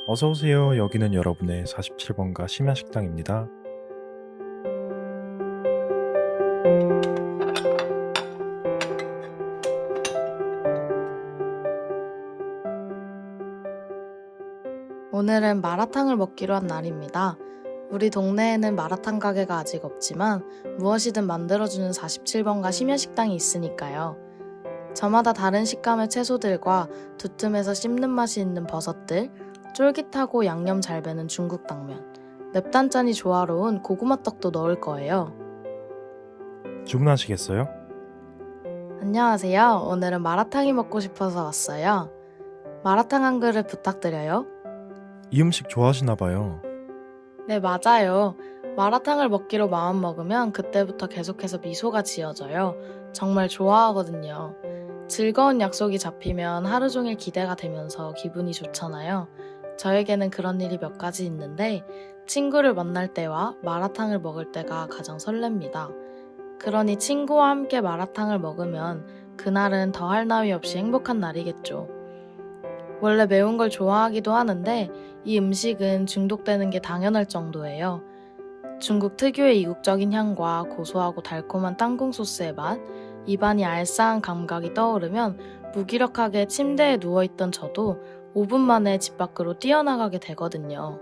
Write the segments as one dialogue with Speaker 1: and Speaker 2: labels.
Speaker 1: 어서 오세요. 여기는 여러분의 47번가 심야식당입니다.
Speaker 2: 오늘은 마라탕을 먹기로 한 날입니다. 우리 동네에는 마라탕 가게가 아직 없지만 무엇이든 만들어주는 47번가 심야식당이 있으니까요. 저마다 다른 식감의 채소들과 두툼해서 씹는 맛이 있는 버섯들, 쫄깃하고 양념 잘 배는 중국 당면, 맵단짠이 조화로운 고구마 떡도 넣을 거예요.
Speaker 1: 주문하시겠어요?
Speaker 2: 안녕하세요. 오늘은 마라탕이 먹고 싶어서 왔어요. 마라탕 한 그릇 부탁드려요.
Speaker 1: 이 음식 좋아하시나 봐요.
Speaker 2: 네, 맞아요. 마라탕을 먹기로 마음먹으면 그때부터 계속해서 미소가 지어져요. 정말 좋아하거든요. 즐거운 약속이 잡히면 하루 종일 기대가 되면서 기분이 좋잖아요. 저에게는 그런 일이 몇 가지 있는데 친구를 만날 때와 마라탕을 먹을 때가 가장 설렙니다. 그러니 친구와 함께 마라탕을 먹으면 그날은 더할 나위 없이 행복한 날이겠죠. 원래 매운 걸 좋아하기도 하는데 이 음식은 중독되는 게 당연할 정도예요. 중국 특유의 이국적인 향과 고소하고 달콤한 땅콩 소스의 맛, 입안이 알싸한 감각이 떠오르면 무기력하게 침대에 누워있던 저도 5분 만에 집 밖으로 뛰어나가게 되거든요.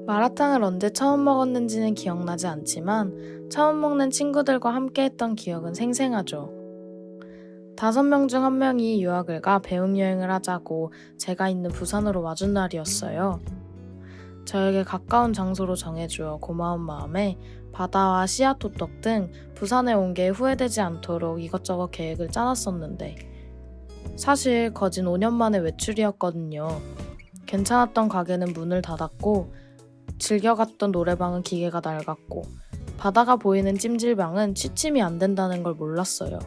Speaker 2: 마라탕을 언제 처음 먹었는지는 기억나지 않지만 처음 먹는 친구들과 함께 했던 기억은 생생하죠. 5명 중 1명이 유학을 가 배웅여행을 하자고 제가 있는 부산으로 와준 날이었어요. 저에게 가까운 장소로 정해주어 고마운 마음에 바다와 씨앗호떡 등 부산에 온 게 후회되지 않도록 이것저것 계획을 짜놨었는데 사실 거진 5년 만에 외출이었거든요. 괜찮았던 가게는 문을 닫았고 즐겨갔던 노래방은 기계가 낡았고 바다가 보이는 찜질방은 취침이 안 된다는 걸 몰랐어요.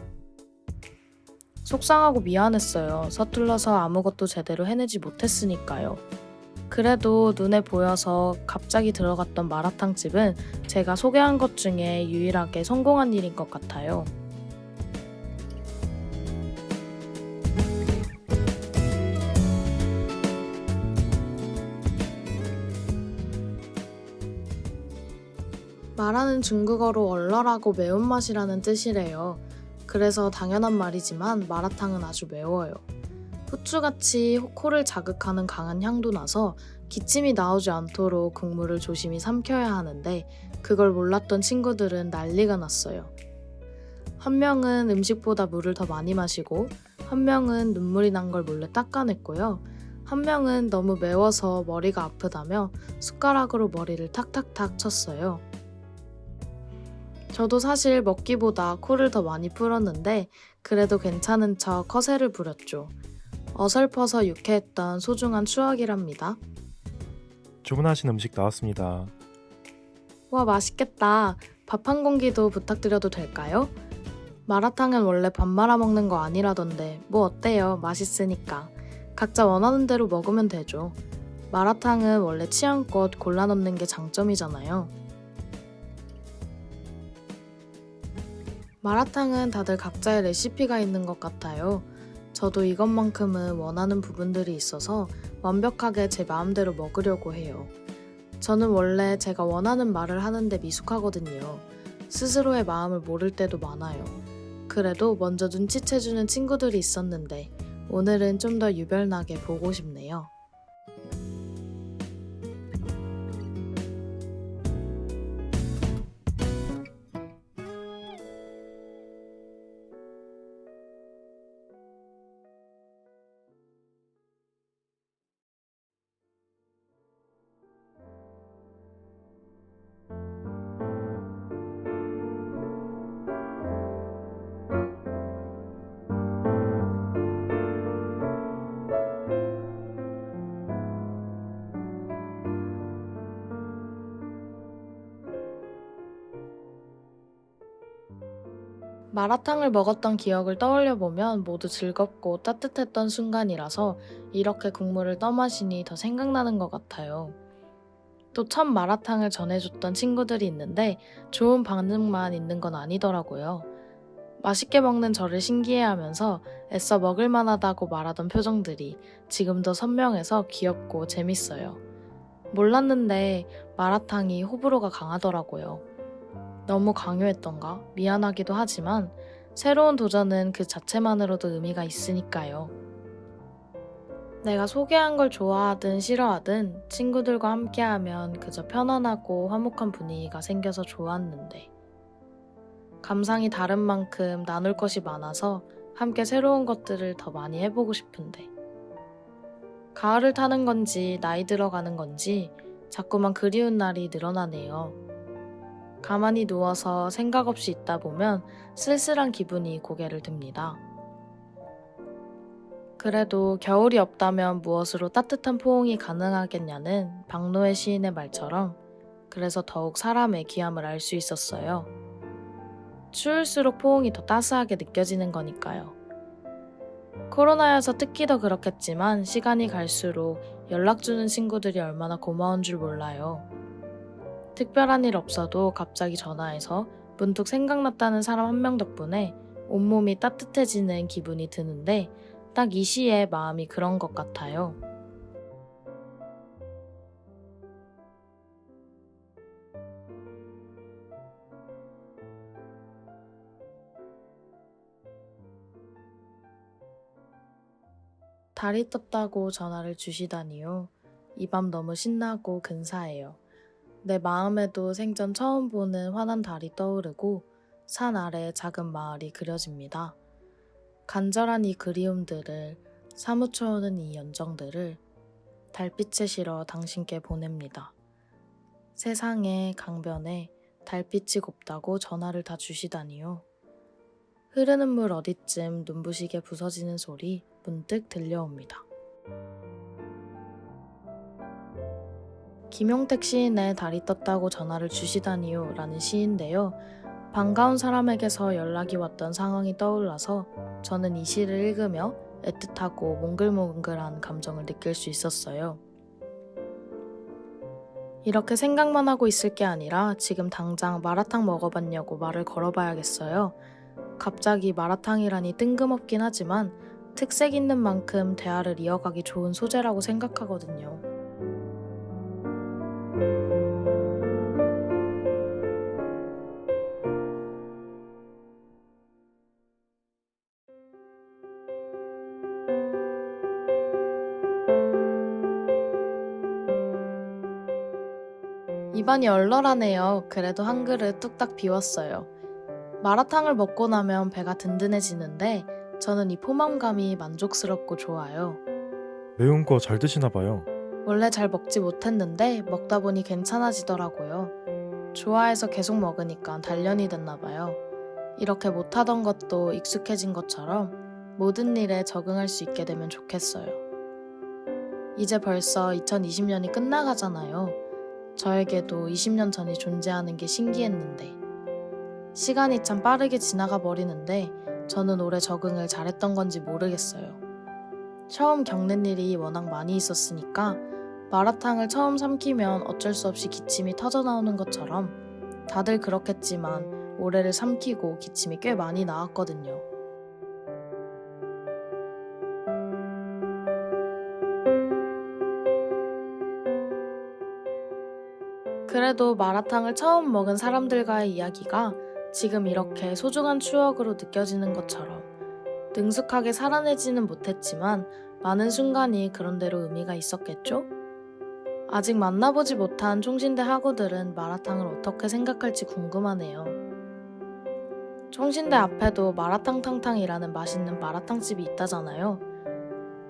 Speaker 2: 속상하고 미안했어요. 서툴러서 아무것도 제대로 해내지 못했으니까요. 그래도 눈에 보여서 갑자기 들어갔던 마라탕집은 제가 소개한 것 중에 유일하게 성공한 일인 것 같아요. 마라는 중국어로 얼얼하고 매운맛이라는 뜻이래요. 그래서 당연한 말이지만 마라탕은 아주 매워요. 후추같이 코를 자극하는 강한 향도 나서 기침이 나오지 않도록 국물을 조심히 삼켜야 하는데 그걸 몰랐던 친구들은 난리가 났어요. 한 명은 음식보다 물을 더 많이 마시고 한 명은 눈물이 난 걸 몰래 닦아냈고요. 한 명은 너무 매워서 머리가 아프다며 숟가락으로 머리를 탁탁탁 쳤어요. 저도 사실 먹기보다 코를 더 많이 풀었는데 그래도 괜찮은 척 허세를 부렸죠. 어설퍼서 유쾌했던 소중한 추억이랍니다.
Speaker 1: 주문하신 음식 나왔습니다.
Speaker 2: 와, 맛있겠다. 밥 한 공기도 부탁드려도 될까요? 마라탕은 원래 밥 말아 먹는 거 아니라던데 뭐 어때요? 맛있으니까. 각자 원하는 대로 먹으면 되죠. 마라탕은 원래 취향껏 골라 넣는 게 장점이잖아요. 마라탕은 다들 각자의 레시피가 있는 것 같아요. 저도 이것만큼은 원하는 부분들이 있어서 완벽하게 제 마음대로 먹으려고 해요. 저는 원래 제가 원하는 말을 하는데 미숙하거든요. 스스로의 마음을 모를 때도 많아요. 그래도 먼저 눈치채주는 친구들이 있었는데 오늘은 좀 더 유별나게 보고 싶네요. 마라탕을 먹었던 기억을 떠올려 보면 모두 즐겁고 따뜻했던 순간이라서 이렇게 국물을 떠마시니 더 생각나는 것 같아요. 또 첫 마라탕을 전해줬던 친구들이 있는데 좋은 반응만 있는 건 아니더라고요. 맛있게 먹는 저를 신기해하면서 애써 먹을 만하다고 말하던 표정들이 지금도 선명해서 귀엽고 재밌어요. 몰랐는데 마라탕이 호불호가 강하더라고요. 너무 강요했던가 미안하기도 하지만 새로운 도전은 그 자체만으로도 의미가 있으니까요. 내가 소개한 걸 좋아하든 싫어하든 친구들과 함께하면 그저 편안하고 화목한 분위기가 생겨서 좋았는데 감상이 다른 만큼 나눌 것이 많아서 함께 새로운 것들을 더 많이 해보고 싶은데 가을을 타는 건지 나이 들어가는 건지 자꾸만 그리운 날이 늘어나네요. 가만히 누워서 생각 없이 있다 보면 쓸쓸한 기분이 고개를 듭니다. 그래도 겨울이 없다면 무엇으로 따뜻한 포옹이 가능하겠냐는 박노해 시인의 말처럼 그래서 더욱 사람의 귀함을 알 수 있었어요. 추울수록 포옹이 더 따스하게 느껴지는 거니까요. 코로나여서 특히 더 그렇겠지만 시간이 갈수록 연락 주는 친구들이 얼마나 고마운 줄 몰라요. 특별한 일 없어도 갑자기 전화해서 문득 생각났다는 사람 한 명 덕분에 온몸이 따뜻해지는 기분이 드는데 딱 이 시에 마음이 그런 것 같아요. 달이 떴다고 전화를 주시다니요. 이 밤 너무 신나고 근사해요. 내 마음에도 생전 처음 보는 환한 달이 떠오르고 산 아래 작은 마을이 그려집니다. 간절한 이 그리움들을 사무쳐오는 이 연정들을 달빛에 실어 당신께 보냅니다. 세상에 강변에 달빛이 곱다고 전화를 다 주시다니요. 흐르는 물 어디쯤 눈부시게 부서지는 소리 문득 들려옵니다. 김용택 시인의 달이 떴다고 전화를 주시다니요 라는 시인데요. 반가운 사람에게서 연락이 왔던 상황이 떠올라서 저는 이 시를 읽으며 애틋하고 몽글몽글한 감정을 느낄 수 있었어요. 이렇게 생각만 하고 있을 게 아니라 지금 당장 마라탕 먹어봤냐고 말을 걸어봐야겠어요. 갑자기 마라탕이라니 뜬금없긴 하지만 특색 있는 만큼 대화를 이어가기 좋은 소재라고 생각하거든요. 입안이 얼얼하네요. 그래도 한 그릇 뚝딱 비웠어요. 마라탕을 먹고 나면 배가 든든해지는데 저는 이 포만감이 만족스럽고 좋아요.
Speaker 1: 매운 거 잘 드시나 봐요.
Speaker 2: 원래 잘 먹지 못했는데 먹다 보니 괜찮아지더라고요. 좋아해서 계속 먹으니까 단련이 됐나 봐요. 이렇게 못하던 것도 익숙해진 것처럼 모든 일에 적응할 수 있게 되면 좋겠어요. 이제 벌써 2020년이 끝나가잖아요. 저에게도 20년 전이 존재하는 게 신기했는데 시간이 참 빠르게 지나가 버리는데 저는 올해 적응을 잘했던 건지 모르겠어요. 처음 겪는 일이 워낙 많이 있었으니까 마라탕을 처음 삼키면 어쩔 수 없이 기침이 터져나오는 것처럼 다들 그렇겠지만 올해를 삼키고 기침이 꽤 많이 나왔거든요. 그래도 마라탕을 처음 먹은 사람들과의 이야기가 지금 이렇게 소중한 추억으로 느껴지는 것처럼 능숙하게 살아내지는 못했지만 많은 순간이 그런대로 의미가 있었겠죠? 아직 만나보지 못한 총신대 학우들은 마라탕을 어떻게 생각할지 궁금하네요. 총신대 앞에도 마라탕탕탕이라는 맛있는 마라탕집이 있다잖아요.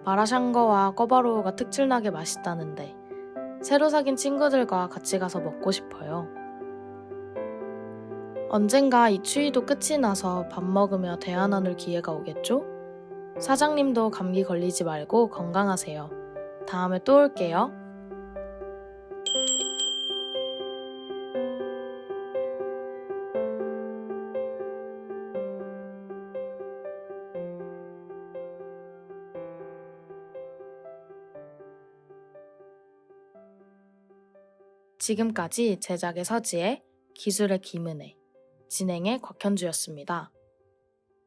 Speaker 2: 마라샹궈와 꿔바로우가 특출나게 맛있다는데 새로 사귄 친구들과 같이 가서 먹고 싶어요. 언젠가 이 추위도 끝이 나서 밥 먹으며 대화 나눌 기회가 오겠죠? 사장님도 감기 걸리지 말고 건강하세요. 다음에 또 올게요. 지금까지 제작의 서지혜, 기술의 김은혜, 진행의 곽현주였습니다.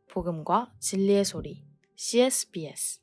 Speaker 2: 복음과 진리의 소리 CSBS